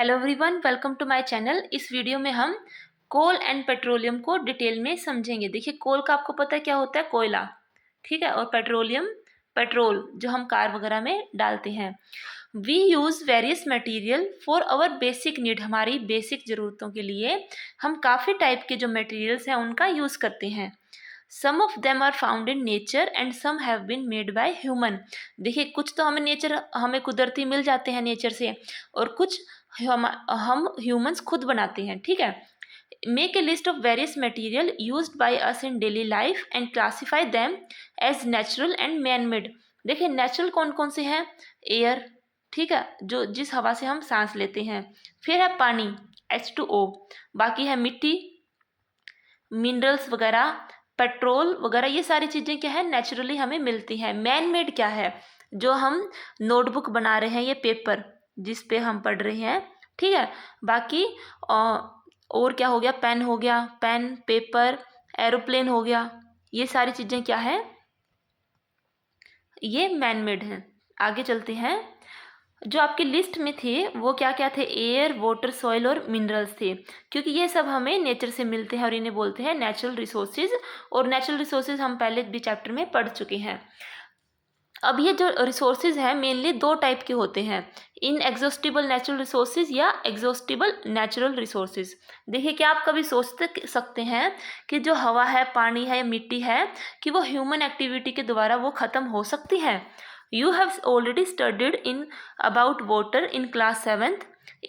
Hello everyone, welcome to my channel. इस video में हम कोल एंड पेट्रोलियम को डिटेल में समझेंगे। देखिए, कोल का आपको पता है क्या होता है, कोयला, ठीक है, और पेट्रोलियम पेट्रोल जो हम कार वगैरह में डालते हैं। We use various material for our basic need, हमारी बेसिक ज़रूरतों के लिए हम काफ़ी टाइप के जो मटेरियल्स हैं उनका यूज़ करते हैं। Some of them are found in nature and some have been made by human. देखिए, कुछ तो हमें कुदरती मिल जाते हैं नेचर से, और कुछ हम ह्यूमंस खुद बनाते हैं, ठीक है। Make a list of various material used by us in daily life and classify them as natural and man made. देखिए, नेचुरल कौन कौन से हैं? एयर, ठीक है, जो जिस हवा से हम सांस लेते हैं। फिर है पानी, H2O। बाकी है मिट्टी, मिनरल्स वगैरह, पेट्रोल वगैरह, ये सारी चीज़ें क्या है, नेचुरली हमें मिलती हैं। मैन मेड क्या है? जो हम नोटबुक बना रहे हैं, ये पेपर जिस पे हम पढ़ रहे हैं, ठीक है। बाकी और क्या हो गया? पेन हो गया, पेन, पेपर, एरोप्लेन हो गया, ये सारी चीज़ें क्या है, ये मैन मेड हैं। आगे चलते हैं। जो आपकी लिस्ट में थे वो क्या क्या थे? एयर, वाटर, सॉइल और मिनरल्स थे, क्योंकि ये सब हमें नेचर से मिलते हैं और इन्हें बोलते हैं नेचुरल रिसोर्सेज। और नेचुरल रिसोर्सेज हम पहले भी चैप्टर में पढ़ चुके हैं। अब ये जो रिसोर्सेज हैं मेनली दो टाइप के होते हैं, इनएग्जॉस्टिबल नेचुरल रिसोर्सेज या एग्जॉस्टिबल नेचुरल रिसोर्सेज। देखिए, क्या आप कभी सोच सकते हैं कि जो हवा है, पानी है या मिट्टी है, कि वो ह्यूमन एक्टिविटी के द्वारा वो ख़त्म हो सकती है? You have already studied in about water in class 7th.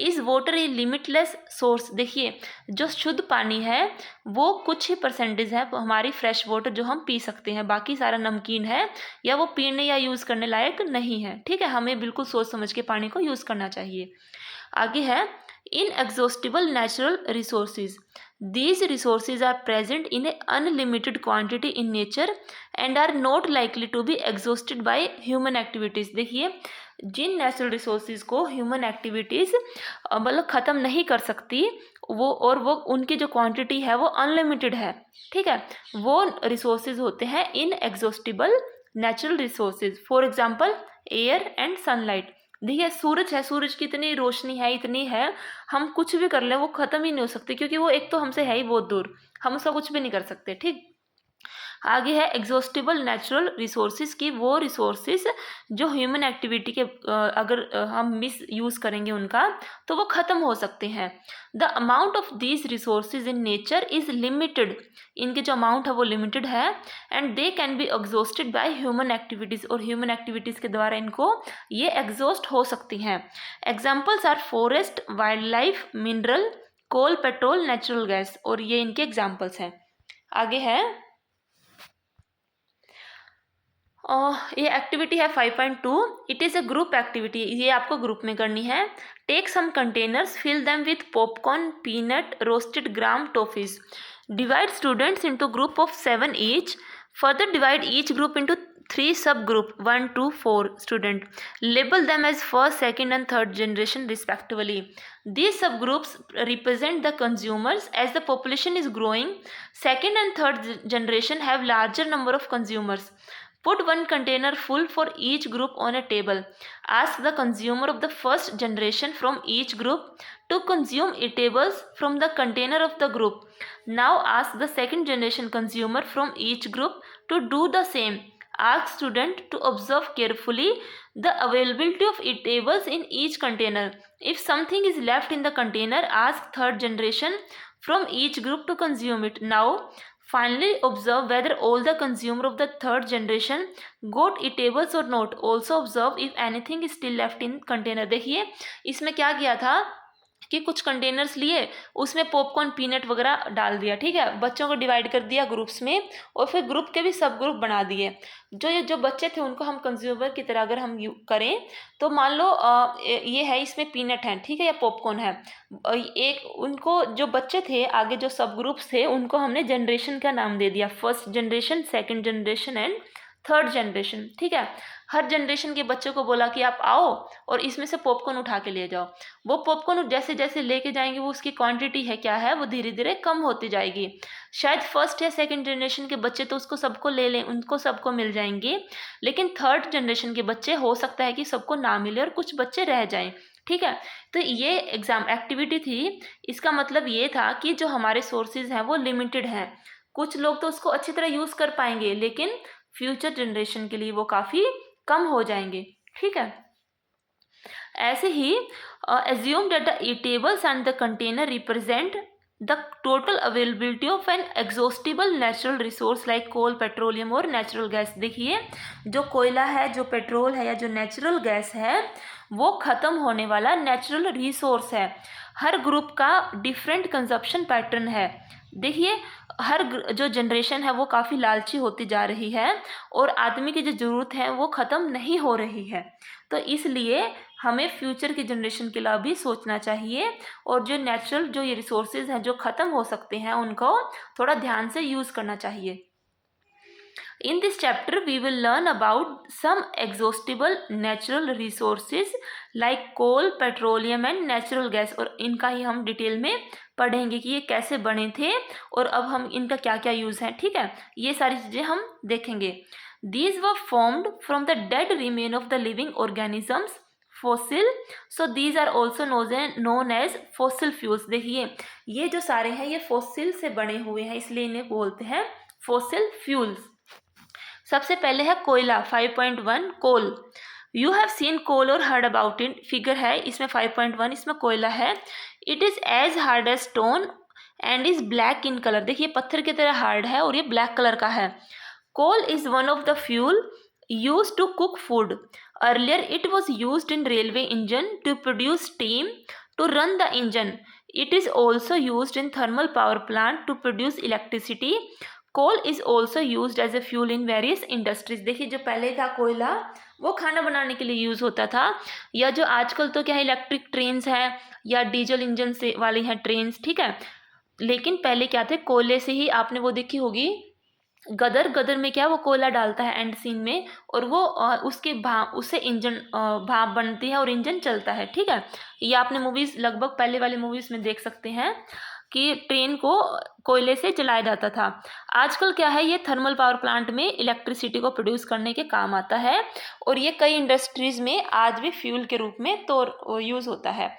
Is water a limitless source? देखिए, जो शुद्ध पानी है वो कुछ ही परसेंटेज है, वो हमारी फ्रेश वाटर जो हम पी सकते हैं, बाकी सारा नमकीन है या वो पीने या यूज़ करने लायक नहीं है, ठीक है। हमें बिल्कुल सोच समझ के पानी को यूज़ करना चाहिए। आगे है inexhaustible natural resources. These resources are present in an unlimited quantity in nature and are not likely to be exhausted by human activities. देखिए, जिन नेचुरल रिसोर्सेज को ह्यूमन एक्टिविटीज़ मतलब ख़त्म नहीं कर सकती, वो उनकी जो क्वांटिटी है वो अनलिमिटेड है, ठीक है। वो रिसोर्सेज होते हैं inexhaustible natural resources. For example air and sunlight. देखिए, सूरज है, सूरज की इतनी रोशनी है, इतनी है, हम कुछ भी कर लें वो ख़त्म ही नहीं हो सकती, क्योंकि वो एक तो हमसे है ही बहुत दूर, हम उसका कुछ भी नहीं कर सकते, ठीक। आगे है एग्जॉस्टिबल नेचुरल रिसोर्सेज की वो रिसोर्सेज जो ह्यूमन एक्टिविटी के अगर हम मिस यूज़ करेंगे उनका तो वो ख़त्म हो सकते हैं। The amount of these resources in nature is limited. इनके जो अमाउंट है वो लिमिटेड है, and they can be exhausted by human activities, और ह्यूमन एक्टिविटीज़ के द्वारा इनको ये एग्जॉस्ट हो सकती हैं। Examples are forest, wildlife, mineral, coal, petrol, natural gas, और ये इनके एग्जाम्पल्स हैं। आगे है ये एक्टिविटी है 5.2। It is a group activity, ये आपको ग्रुप में करनी है। Take some containers, fill them with popcorn, peanut, roasted gram, toffees. Divide students into group of 7 each. Further divide each group into 3 sub group 1 to 4 student. Label them as first, second and third generation respectively. These subgroups represent the consumers. As the population is growing, second and third generation have larger number of consumers. Put one container full for each group on a table. Ask the consumer of the first generation from each group to consume eatables from the container of the group. Now ask the second generation consumer from each group to do the same. Ask student to observe carefully the availability of eatables in each container. If something is left in the container, ask third generation from each group to consume it. Now finally observe whether all the consumer of the third generation got eatables or not. Also observe if anything is still left in container. देखिए, इसमें क्या किया था कि कुछ containers लिए, उसमें popcorn, peanut वगैरह डाल दिया, ठीक है। बच्चों को डिवाइड कर दिया ग्रुप्स में, और फिर ग्रुप के भी सब ग्रुप बना दिए। जो बच्चे थे उनको हम कंज्यूमर की तरह अगर हम करें तो मान लो ये है, इसमें पीनट है, ठीक है, या पॉपकॉर्न है। एक उनको जो बच्चे थे आगे जो सब ग्रुप्स थे उनको हमने जनरेशन का नाम दे दिया, first generation, second generation and third generation, ठीक है। हर जनरेशन के बच्चों को बोला कि आप आओ और इसमें से पॉपकॉर्न उठा के ले जाओ। वो पॉपकॉर्न जैसे जैसे लेके जाएंगे वो उसकी क्वांटिटी है क्या है वो धीरे धीरे कम होती जाएगी। शायद फर्स्ट या सेकंड जनरेशन के बच्चे तो उसको सबको ले लें, उनको सबको मिल जाएंगे, लेकिन थर्ड जनरेशन के बच्चे हो सकता है कि सबको ना मिले और कुछ बच्चे रह जाएं। ठीक है। तो ये एग्जाम एक्टिविटी थी, इसका मतलब ये था कि जो हमारे सोर्सेज हैं वो लिमिटेड हैं। कुछ लोग तो उसको अच्छी तरह यूज़ कर पाएंगे, लेकिन फ्यूचर जनरेशन के लिए वो काफ़ी कम हो जाएंगे। ठीक है। ऐसे ही assume that the tables and the container represent the total availability of an exhaustible natural resource like coal, petroleum और natural gas। देखिए, जो कोयला है, जो पेट्रोल है या जो नेचुरल गैस है, वो ख़त्म होने वाला नेचुरल रिसोर्स है। हर ग्रुप का डिफरेंट कंजप्शन पैटर्न है। देखिए, जो जनरेशन है वो काफ़ी लालची होती जा रही है और आदमी की जो ज़रूरत है वो ख़त्म नहीं हो रही है। तो इसलिए हमें फ्यूचर की जनरेशन के लिए भी सोचना चाहिए और जो नेचुरल जो ये रिसोर्सेज हैं जो ख़त्म हो सकते हैं उनको थोड़ा ध्यान से यूज़ करना चाहिए। In this chapter, we will learn about some exhaustible natural resources like coal, petroleum and natural gas। और इनका ही हम डिटेल में पढ़ेंगे कि ये कैसे बने थे और अब हम इनका क्या क्या यूज़ है। ठीक है, ये सारी चीज़ें हम देखेंगे। These were formed from the dead remain of the living organisms, fossil, so these are also known as fossil fuels। देखिए, ये जो सारे हैं ये फॉसिल से बने हुए हैं, इसलिए इन्हें बोलते हैं फॉसिल फ्यूल्स। सबसे पहले है कोयला 5.1 कोल। यू हैव सीन कोल और हर्ड अबाउट इट। फिगर है इसमें 5.1, इसमें कोयला है। It is as hard as stone and is black in colour. देखिए, पत्थर की तरह हार्ड है और ये ब्लैक कलर का है। Coal is one of the fuel used to cook food. Earlier it was used in railway engine to produce steam to run the engine. It is also used in thermal power plant to produce electricity. Coal is also used as a fuel in various industries। देखिए, जो पहले था कोयला वो खाना बनाने के लिए यूज़ होता था, या जो आजकल तो क्या है इलेक्ट्रिक ट्रेन्स हैं या डीजल इंजन से वाली हैं ट्रेन्स। ठीक है, लेकिन पहले क्या थे, कोयले से ही आपने वो देखी होगी गदर में क्या वो कोयला डालता है एंड सीन में, और वो उसके भाप उससे इंजन भाप बनती है और इंजन चलता है। ठीक है, ये आपने मूवीज़ लगभग पहले वाले मूवीज़ में देख सकते हैं कि ट्रेन को कोयले से चलाया जाता था। आजकल क्या है, ये थर्मल पावर प्लांट में इलेक्ट्रिसिटी को प्रोड्यूस करने के काम आता है और ये कई इंडस्ट्रीज़ में आज भी फ्यूल के रूप में तो यूज़ होता है।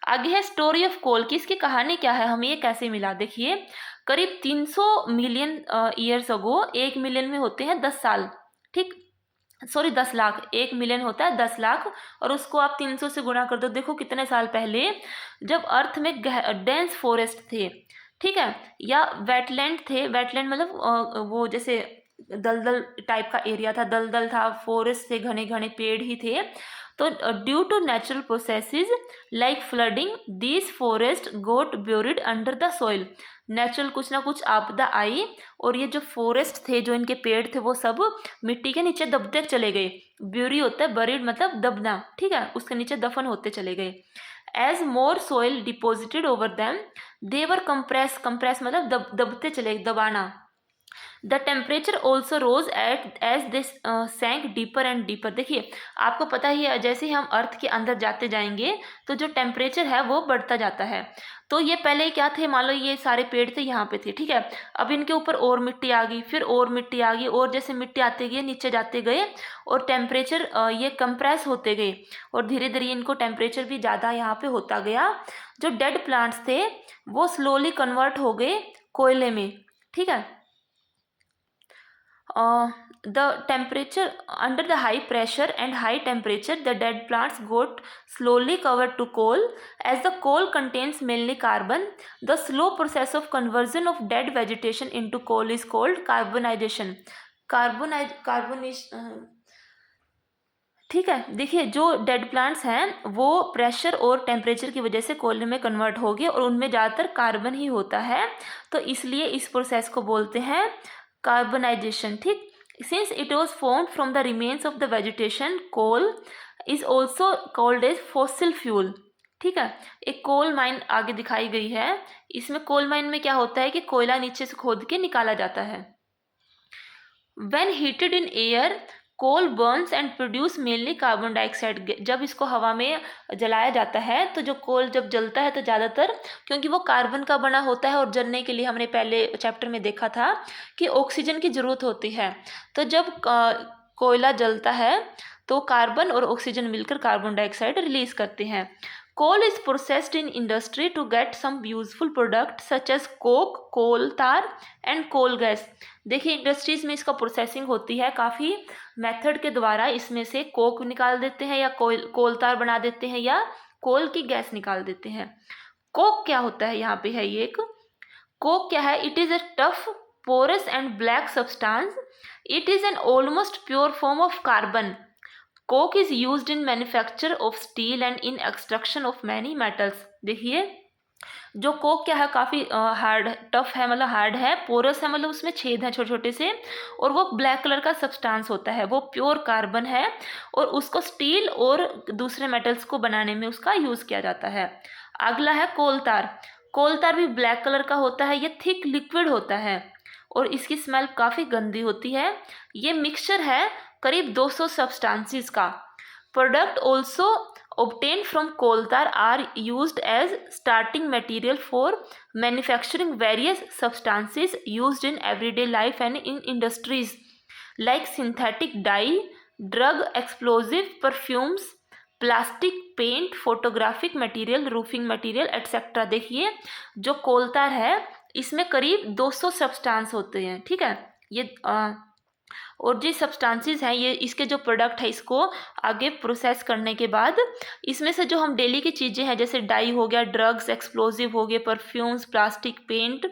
आगे है स्टोरी ऑफ कोल की। इसकी कहानी क्या है, हमें ये कैसे मिला। देखिए, करीब 300 मिलियन ईयर्स अगो, 1 मिलियन में होते हैं 10 साल। ठीक, सॉरी 10 लाख, 1 मिलियन होता है 10 लाख और उसको आप 300 से गुणा कर दो। देखो कितने साल पहले, जब अर्थ में डेंस फॉरेस्ट थे, ठीक है, या वेटलैंड थे। वेटलैंड मतलब वो जैसे दलदल टाइप का एरिया था, दलदल था, फॉरेस्ट थे, घने घने पेड़ ही थे। तो due to natural processes like flooding these forest got buried under the soil. Natural कुछ ना कुछ आपदा आई और ये जो फॉरेस्ट थे, जो इनके पेड़ थे, वो सब मिट्टी के नीचे दबते चले गए। ब्यूरी होता है बरीड मतलब दबना। ठीक है, उसके नीचे दफन होते चले गए। As more soil deposited over them they were compress मतलब दबते चले, दबाना। The temperature also rose as this sank deeper and deeper. देखिए, आपको पता ही है जैसे ही हम अर्थ के अंदर जाते जाएंगे तो जो टेम्परेचर है वो बढ़ता जाता है। तो ये पहले क्या थे, मान लो ये सारे पेड़ थे, यहाँ पे थे। ठीक है, अब इनके ऊपर और मिट्टी आ गई, फिर और मिट्टी आ गई, और जैसे मिट्टी आते गए नीचे जाते गए और टेम्परेचर ये कंप्रेस होते गए और धीरे धीरे इनको टेम्परेचर भी ज़्यादा यहाँ पे होता गया। जो डेड प्लांट्स थे वो स्लोली कन्वर्ट हो गए कोयले में। ठीक है, the temperature under the high pressure and high temperature the dead plants got slowly covered to coal. As the coal contains mainly carbon, the slow process of conversion of dead vegetation into coal is called carbonization। ठीक है, देखिए, जो dead plants हैं वो pressure और temperature की वजह से कोयले में कन्वर्ट हो गए और उनमें ज़्यादातर कार्बन ही होता है, तो इसलिए इस प्रोसेस को बोलते हैं कार्बनाइजेशन। ठीक, since it was formed from the remains of the vegetation, coal is also called as fossil fuel. ठीक है, एक कोल माइन आगे दिखाई गई है। इसमें कोल माइन में क्या होता है कि कोयला नीचे से खोद के निकाला जाता है। When heated in air, coal burns and produce mainly carbon dioxide. जब इसको हवा में जलाया जाता है तो जो कोल जब जलता है तो ज़्यादातर, क्योंकि वो कार्बन का बना होता है और जलने के लिए हमने पहले चैप्टर में देखा था कि ऑक्सीजन की ज़रूरत होती है। तो जब कोयला जलता है तो कार्बन और ऑक्सीजन मिलकर कार्बन डाइऑक्साइड रिलीज करते हैं। Coal is processed in industry to get some useful product such as coke, coal tar and coal gas. देखिए इंडस्ट्रीज में इसका प्रोसेसिंग होती है काफ़ी मेथड के द्वारा, इसमें से कोक निकाल देते हैं या कोल तार बना देते हैं या कोल की गैस निकाल देते हैं। कोक क्या होता है, यहाँ पे है ये एक कोक क्या है, it is a tough porous and black substance, it is an almost pure form of carbon. Coke is used in manufacture of steel and in extraction of many metals. देखिए जो कोक क्या है काफ़ी hard tough है, मतलब hard है, porous है मतलब उसमें छेद हैं छोटे छोटे से, और वो ब्लैक कलर का सब्सटेंस होता है, वो प्योर कार्बन है और उसको स्टील और दूसरे मेटल्स को बनाने में उसका यूज़ किया जाता है। अगला है कोल तार। कोल तार भी ब्लैक कलर का होता है, ये थिक लिक्विड होता है और इसकी स्मेल काफ़ी गंदी होती है। ये मिक्सचर है करीब 200 सब्सटेंसेस का। Product also obtained from coal tar are used as starting material for manufacturing various substances used in everyday life and in industries like synthetic dye, drug, explosive, perfumes, plastic, paint, photographic material, roofing material etcetera. देखिए जो कोल तार है इसमें करीब 200 substance होते हैं, ठीक है। ये और जो सब्सटेंसेस हैं ये इसके जो प्रोडक्ट है इसको आगे प्रोसेस करने के बाद इसमें से जो हम डेली की चीज़ें हैं जैसे डाई हो गया, ड्रग्स, एक्सप्लोजिव हो गए, perfumes, plastic, paint,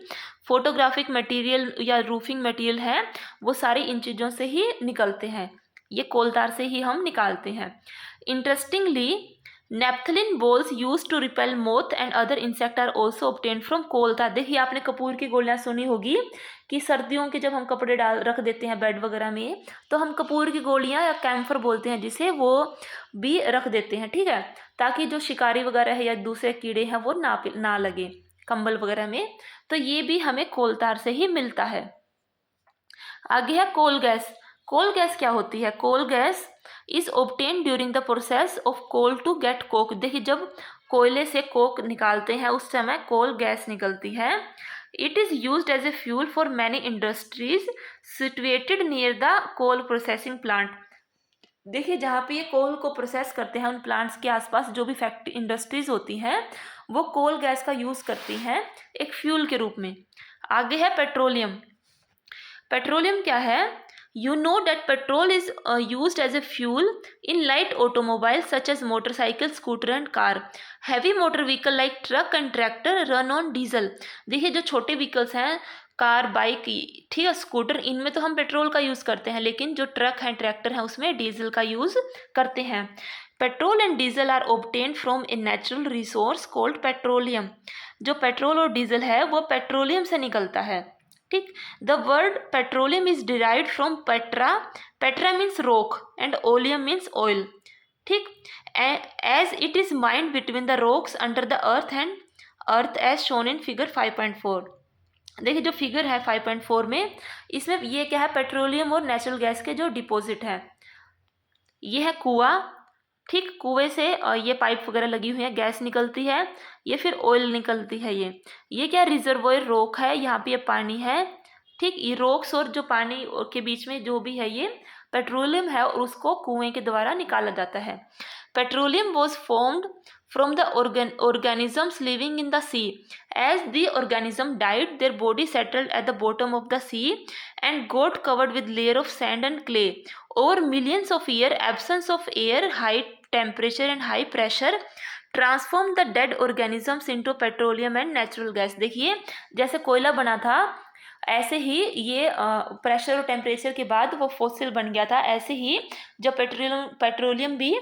photographic material या रूफिंग मटेरियल है, वो सारी इन चीज़ों से ही निकलते हैं, ये कोल तार से ही हम निकालते हैं। Interestingly naphthalene balls use to repel moth and other insect are also obtain from coal tar. देखिए आपने कपूर की गोलियां सुनी होगी कि सर्दियों के जब हम कपड़े डाल रख देते हैं बेड वगैरह में तो हम कपूर की गोलियां या कैम्फर बोलते हैं जिसे, वो भी रख देते हैं, ठीक है, ताकि जो शिकारी वगैरह है या दूसरे कीड़े हैं वो ना लगे कंबल वगैरह में। तो ये भी हमें कोल तार से ही मिलता है। आगे है कोल गैस। कोल गैस क्या होती है? Coal gas is obtain during the process of coal to get coke. देखिए जब कोयले से कोक निकालते हैं उस समय कोल गैस निकलती है। It is used as a fuel for many industries situated near the coal processing plant. देखिए जहाँ पे ये कोल को प्रोसेस करते हैं उन प्लांट्स के आसपास जो भी फैक्ट्री इंडस्ट्रीज होती हैं वो कोल गैस का यूज़ करती हैं एक फ्यूल के रूप में। आगे है पेट्रोलियम। पेट्रोलियम क्या है? You know that petrol is used as a fuel in light automobiles such as motorcycle, scooter and car. Heavy motor vehicle like truck and tractor run on diesel. देखिए जो छोटे व्हीकल्स हैं car, bike, ठीक है, scooter, इनमें तो हम petrol का यूज़ करते हैं, लेकिन जो ट्रक हैं, ट्रैक्टर हैं, उसमें डीजल का यूज़ करते हैं। Petrol and diesel are obtained from a natural resource called petroleum. जो पेट्रोल और डीजल है वो पेट्रोलियम से निकलता है, ठीक। The word petroleum is derived from petra. Petra means rock and oleum means oil, ठीक। As it is mined between the rocks under the earth and earth as shown in figure 5.4। देखिए जो figure है 5.4 में, इसमें ये क्या है? Petroleum और नेचुरल गैस के जो डिपॉजिट है। ये है कुआं, ठीक, कुएं से ये पाइप वगैरह लगी हुई है, गैस निकलती है, ये फिर ऑयल निकलती है। ये क्या? रिजर्वोयर रॉक है, यहाँ पे ये पानी है, ठीक। ये रॉक्स और जो पानी के बीच में जो भी है ये पेट्रोलियम है और उसको कुएं के द्वारा निकाला जाता है। Petroleum was formed from the organisms living in the sea. As the organism died, their body settled at the bottom of the sea and got covered with layer of sand and clay. Over millions of years, absence of air, high temperature and high pressure transformed the dead organisms into petroleum and natural gas. देखिए जैसे कोयला बना था ऐसे ही ये pressure और temperature के बाद वो फॉसिल बन गया था। ऐसे ही जो पेट्रोलियम भी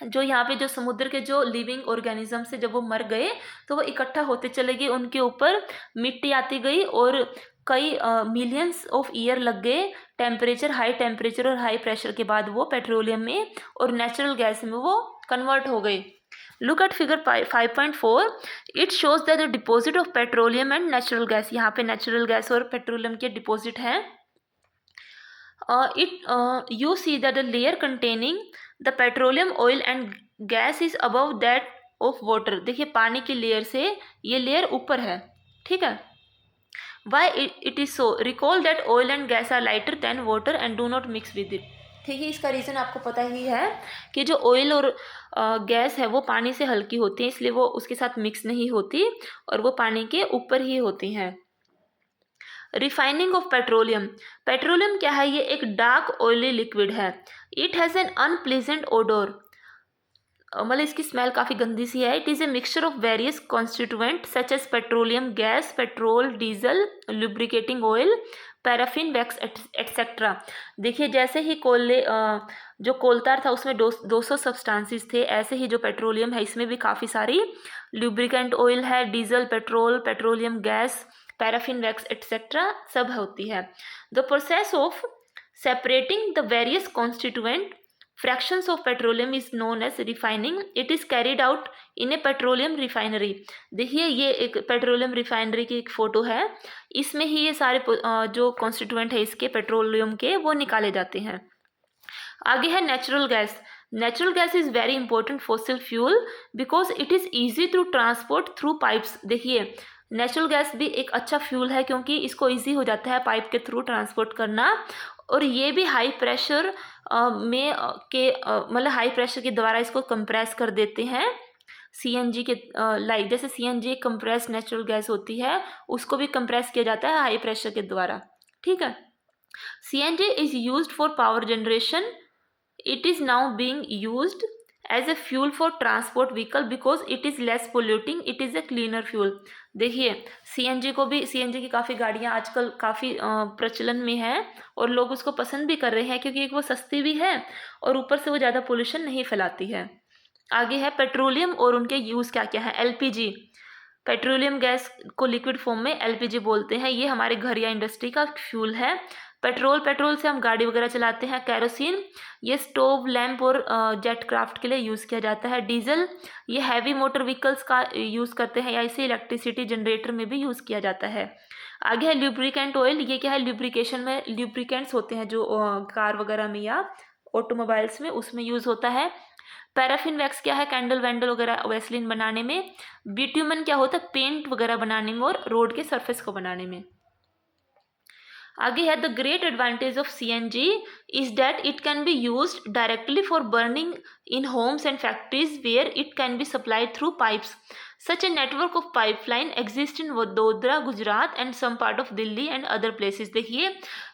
जो यहाँ पे जो समुद्र के जो लिविंग ऑर्गेनिज्म से जब वो मर गए तो वो इकट्ठा होते चले गए, उनके ऊपर मिट्टी आती गई और कई मिलियंस ऑफ ईयर लग गए। हाई टेम्परेचर और हाई प्रेशर के बाद वो पेट्रोलियम में और नेचुरल गैस में वो कन्वर्ट हो गए। Look at figure 5.4, it shows that the deposit of petroleum and natural gas. यहाँ पे नेचुरल गैस और पेट्रोलियम के डिपॉजिट हैं। You see that the layer containing the petroleum, oil and gas is above that of water. देखिए पानी की layer से ये लेयर ऊपर है, ठीक है। Why it is so? Recall that oil and gas are lighter than water and do not mix with it. ठीक है, इसका रीज़न आपको पता ही है कि जो ऑयल और गैस है वो पानी से हल्की होती है, इसलिए वो उसके साथ मिक्स नहीं होती और वो पानी के ऊपर ही होती हैं। रिफाइनिंग ऑफ पेट्रोलियम, पेट्रोलियम क्या है, ये एक डार्क ऑयली लिक्विड है। It has an unpleasant odour, मतलब इसकी स्मेल काफ़ी गंदी सी है। It is a mixture of various constituent such as petroleum gas, petrol, diesel, lubricating oil, paraffin, wax et cetera. देखिए जैसे ही कोयले जो कोलतार था उसमें 200 सब्सटेंसेस थे, ऐसे ही जो पेट्रोलियम है इसमें भी काफ़ी सारी लुब्रिकेंट ऑयल है, diesel, petrol, petroleum gas, paraffin, wax etcetera सब होती है। The process of separating the various constituent fractions of petroleum is known as refining. It is carried out in a petroleum refinery. देखिए ये एक petroleum refinery की एक photo है, इसमें ही ये सारे जो कॉन्स्टिट्यूएंट है इसके पेट्रोलियम के वो निकाले जाते हैं। आगे है natural gas. Natural gas is very important fossil fuel because it is easy to transport through pipes. देखिए नेचुरल गैस भी एक अच्छा फ्यूल है क्योंकि इसको ईजी हो जाता है पाइप के थ्रू ट्रांसपोर्ट करना, और ये भी हाई प्रेशर में मतलब हाई प्रेशर के द्वारा इसको कंप्रेस कर देते हैं। सीएनजी के लाइक जैसे सीएनजी एक कंप्रेस नेचुरल गैस होती है, उसको भी कंप्रेस किया जाता है हाई प्रेशर के द्वारा। ठीक है, CNG is used for power generation. It is now being used as a fuel for transport vehicle because it is less polluting. It is a cleaner fuel. देखिए सीएनजी को भी, सीएनजी की काफ़ी गाड़ियाँ आजकल काफ़ी प्रचलन में है और लोग उसको पसंद भी कर रहे हैं क्योंकि एक वो सस्ती भी है और ऊपर से वो ज़्यादा पोल्यूशन नहीं फैलाती है। आगे है पेट्रोलियम और उनके यूज़ क्या क्या है। एलपीजी, पेट्रोलियम गैस को लिक्विड फॉर्म में एलपीजी बोलते हैं। ये हमारे घर या इंडस्ट्री का फ्यूल है। पेट्रोल से हम गाड़ी वगैरह चलाते हैं। कैरोसिन, ये स्टोव, लैंप और जेट क्राफ्ट के लिए यूज़ किया जाता है। डीजल, ये हैवी मोटर व्हीकल्स का यूज़ करते हैं या इसे इलेक्ट्रिसिटी जनरेटर में भी यूज़ किया जाता है। आगे है ल्यूब्रिकेंट ऑयल। ये क्या है, ल्यूब्रिकेशन में ल्यूब्रिकेंट्स होते हैं जो कार वगैरह में या ऑटोमोबाइल्स में, उसमें यूज़ होता है। पैराफिन वैक्स क्या है, कैंडल वैंडल वगैरह वैसलीन बनाने में। बिट्यूमन क्या होता है, पेंट वगैरह बनाने में और रोड के सरफेस को बनाने में। आगे है the great advantage of CNG is that it can be used directly for burning in homes and factories where it can be supplied through pipes. Such a network of pipeline exists in Vadodara, Gujarat and some part of Delhi and other places. देखिए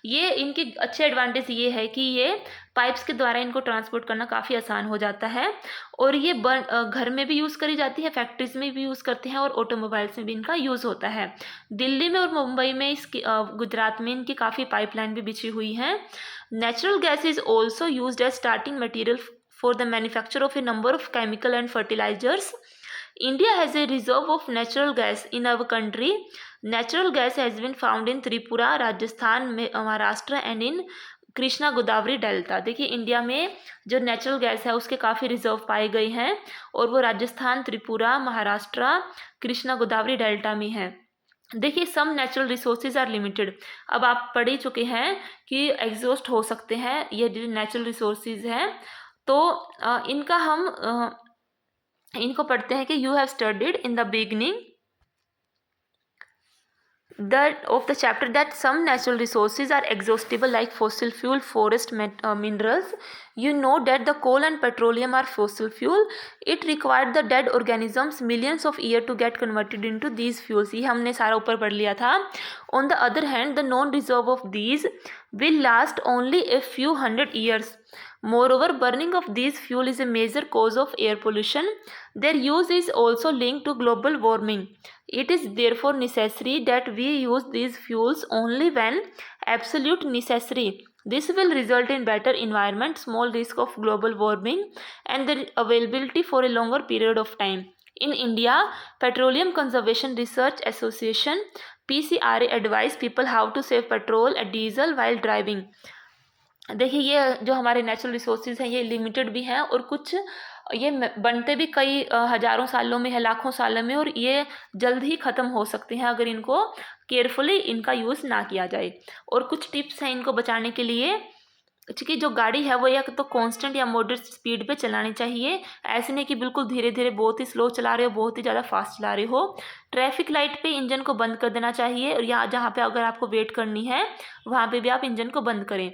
ये इनके अच्छे advantage ये है कि ये pipes के द्वारा इनको ट्रांसपोर्ट करना काफ़ी आसान हो जाता है और ये घर में भी यूज़ करी जाती है, फैक्ट्रीज में भी यूज़ करते हैं और ऑटोमोबाइल्स में भी इनका यूज़ होता है। दिल्ली में और मुंबई में इसकी गुजरात में इनकी काफ़ी पाइपलाइन भी बिछी हुई हैं। Natural gas is also used as starting material for the manufacture of a number of chemical and fertilisers. India has a reserve of natural gas in our country. Natural gas has been found in Tripura, Rajasthan, Maharashtra and in Krishna Godavari delta. देखिए India में जो natural gas है उसके काफ़ी reserve पाए गए हैं और वो राजस्थान, त्रिपुरा, महाराष्ट्र, कृष्णा गोदावरी डेल्टा में है। देखिए some natural resources are limited. अब आप पढ़ ही चुके हैं कि एग्जॉस्ट हो सकते हैं ये जो नेचुरल रिसोर्सेज हैं, तो इनका हम इनको पढ़ते हैं कि you have studied in the beginning that of the chapter that some natural resources are exhaustible like fossil fuel, forest minerals. You know that the coal and petroleum are fossil fuel. It required the dead organisms millions of years to get converted into these fuels. ये हमने सारा ऊपर पढ़ लिया था। On the other hand, the known reserve of these will last only a few hundred years. Moreover, burning of these fuel is a major cause of air pollution. Their use is also linked to global warming. It is therefore necessary that we use these fuels only when absolute necessary. This will result in better environment, small risk of global warming, and the availability for a longer period of time. In India, Petroleum Conservation Research Association (PCRA) advise people how to save petrol and diesel while driving. देखिए ये जो हमारे natural resources हैं ये limited भी हैं और कुछ ये बनते भी कई हज़ारों सालों में है, लाखों सालों में, और ये जल्द ही ख़त्म हो सकते हैं अगर इनको केयरफुली इनका यूज़ ना किया जाए। और कुछ टिप्स हैं इनको बचाने के लिए, क्योंकि जो गाड़ी है वो या तो कांस्टेंट या मॉडरेट स्पीड पे चलानी चाहिए, ऐसे नहीं कि बिल्कुल धीरे धीरे बहुत ही स्लो चला रहे हो, बहुत ही ज़्यादा फास्ट चला रहे हो। ट्रैफिक लाइट पे इंजन को बंद कर देना चाहिए और यहाँ जहाँ पे अगर आपको वेट करनी है वहाँ पे भी आप इंजन को बंद करें।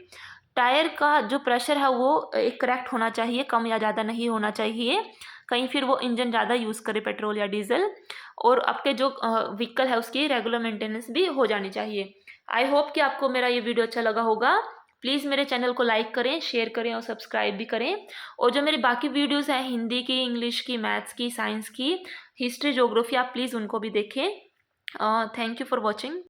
टायर का जो प्रेशर है वो एक करेक्ट होना चाहिए, कम या ज़्यादा नहीं होना चाहिए, कहीं फिर वो इंजन ज़्यादा यूज़ करे पेट्रोल या डीजल। और आपके जो व्हीकल है उसकी रेगुलर मेंटेनेंस भी हो जानी चाहिए। आई होप कि आपको मेरा ये वीडियो अच्छा लगा होगा। प्लीज़ मेरे चैनल को लाइक करें, शेयर करें और सब्सक्राइब भी करें। और जो मेरी बाकी वीडियोज़ हैं हिंदी की, इंग्लिश की, मैथ्स की, साइंस की, हिस्ट्री, ज्योग्राफी, आप प्लीज़ उनको भी देखें। Thank you for watching.